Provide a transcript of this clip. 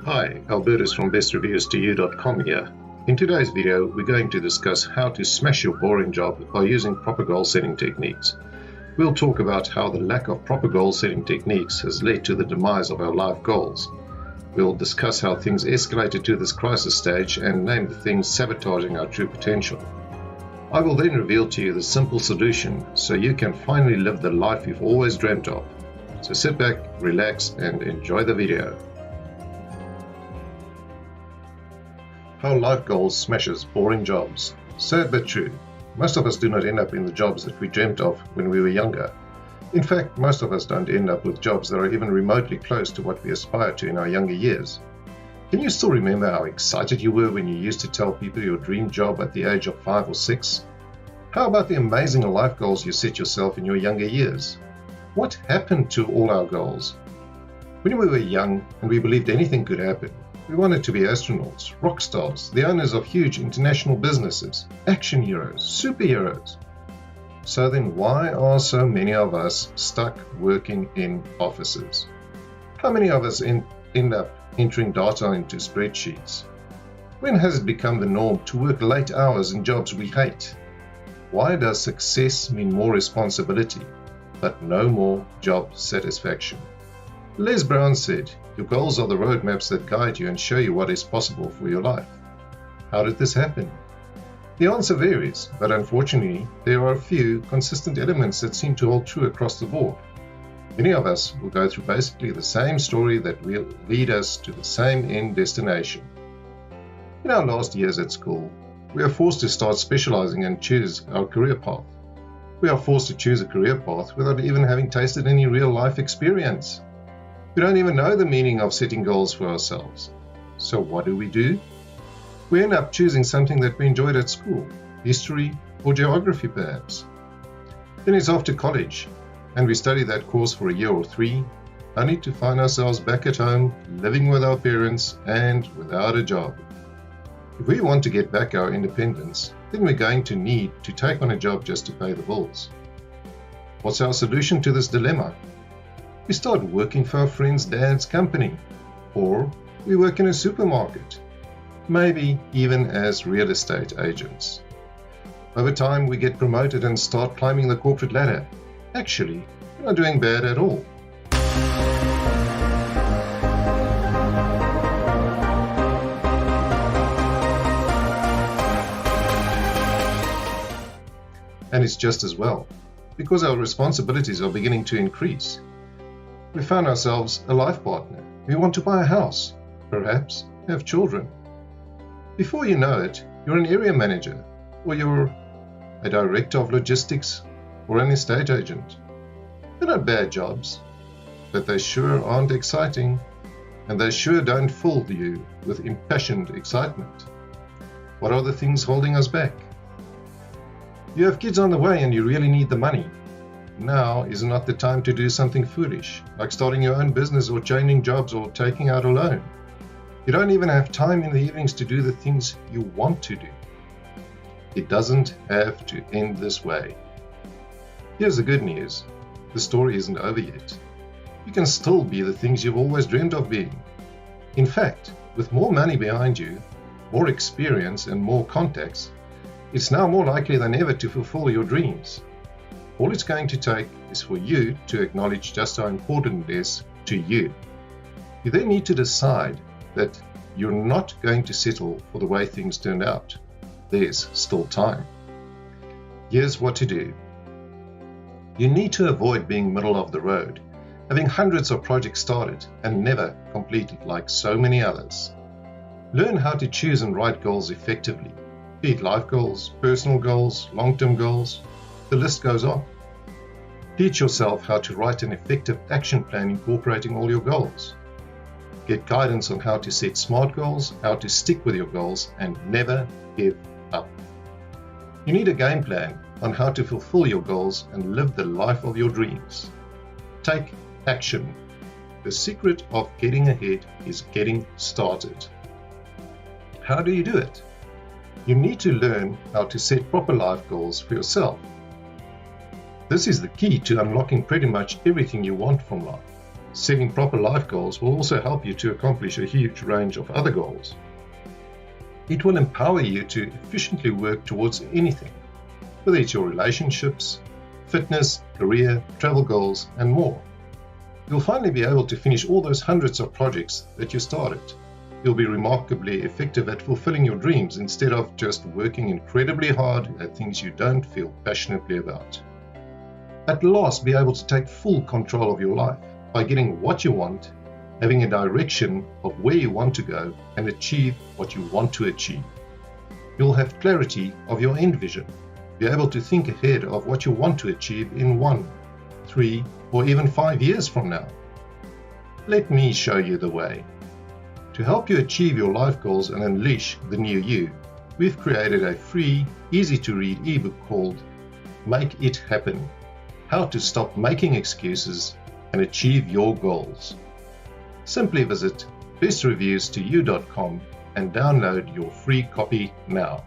Hi, Albertus from bestreviewstoyou.com here. In today's video, we're going to discuss how to smash your boring job by using proper goal setting techniques. We'll talk about how the lack of proper goal setting techniques has led to the demise of our life goals. We'll discuss how things escalated to this crisis stage and name the things sabotaging our true potential. I will then reveal to you the simple solution so you can finally live the life you've always dreamt of. So sit back, relax, and enjoy the video. How life goals smashes boring jobs. Sad but true. Most of us do not end up in the jobs that we dreamt of when we were younger. In fact, most of us don't end up with jobs that are even remotely close to what we aspire to in our younger years. Can you still remember how excited you were when you used to tell people your dream job at the age of 5 or 6? How about the amazing life goals you set yourself in your younger years? What happened to all our goals? When we were young and we believed anything could happen, we wanted to be astronauts, rock stars, the owners of huge international businesses, action heroes, superheroes. So then why are so many of us stuck working in offices? How many of us end up entering data into spreadsheets? When has it become the norm to work late hours in jobs we hate? Why does success mean more responsibility, but no more job satisfaction? Les Brown said, "Your goals are the roadmaps that guide you and show you what is possible for your life." How did this happen? The answer varies, but unfortunately, there are a few consistent elements that seem to hold true across the board. Many of us will go through basically the same story that will lead us to the same end destination. In our last years at school, we are forced to start specializing and choose our career path. We are forced to choose a career path without even having tasted any real life experience. We don't even know the meaning of setting goals for ourselves. So what do? We end up choosing something that we enjoyed at school, history or geography perhaps. Then it's off to college, and we study that course for a year or 3, only to find ourselves back at home, living with our parents and without a job. If we want to get back our independence, then we're going to need to take on a job just to pay the bills. What's our solution to this dilemma? We start working for our friend's dad's company, or we work in a supermarket, maybe even as real estate agents. Over time, we get promoted and start climbing the corporate ladder. Actually, we're not doing bad at all. And it's just as well, because our responsibilities are beginning to increase. We found ourselves a life partner. We want to buy a house, perhaps have children. Before you know it, you're an area manager, or you're a director of logistics, or an estate agent. They're not bad jobs, but they sure aren't exciting, and they sure don't fill you with impassioned excitement. What are the things holding us back? You have kids on the way and you really need the money. Now is not the time to do something foolish, like starting your own business or changing jobs or taking out a loan. You don't even have time in the evenings to do the things you want to do. It doesn't have to end this way. Here's the good news. The story isn't over yet. You can still be the things you've always dreamed of being. In fact, with more money behind you, more experience and more contacts, it's now more likely than ever to fulfill your dreams. All it's going to take is for you to acknowledge just how important it is to you. You then need to decide that you're not going to settle for the way things turned out. There's still time. Here's what to do. You need to avoid being middle of the road, having hundreds of projects started and never completed like so many others. Learn how to choose and write goals effectively, be it life goals, personal goals, long-term goals. The list goes on. Teach yourself how to write an effective action plan incorporating all your goals. Get guidance on how to set SMART goals, how to stick with your goals, and never give up. You need a game plan on how to fulfill your goals and live the life of your dreams. Take action. The secret of getting ahead is getting started. How do you do it? You need to learn how to set proper life goals for yourself. This is the key to unlocking pretty much everything you want from life. Setting proper life goals will also help you to accomplish a huge range of other goals. It will empower you to efficiently work towards anything, whether it's your relationships, fitness, career, travel goals, and more. You'll finally be able to finish all those hundreds of projects that you started. You'll be remarkably effective at fulfilling your dreams instead of just working incredibly hard at things you don't feel passionately about. At last, be able to take full control of your life by getting what you want, having a direction of where you want to go, and achieve what you want to achieve. You'll have clarity of your end vision, be able to think ahead of what you want to achieve in 1, 3, or even 5 years from now. Let me show you the way. To help you achieve your life goals and unleash the new you, we've created a free, easy-to-read ebook called Make It Happen: How to Stop Making Excuses and Achieve Your Goals. Simply visit bestreviewstoyou.com and download your free copy now.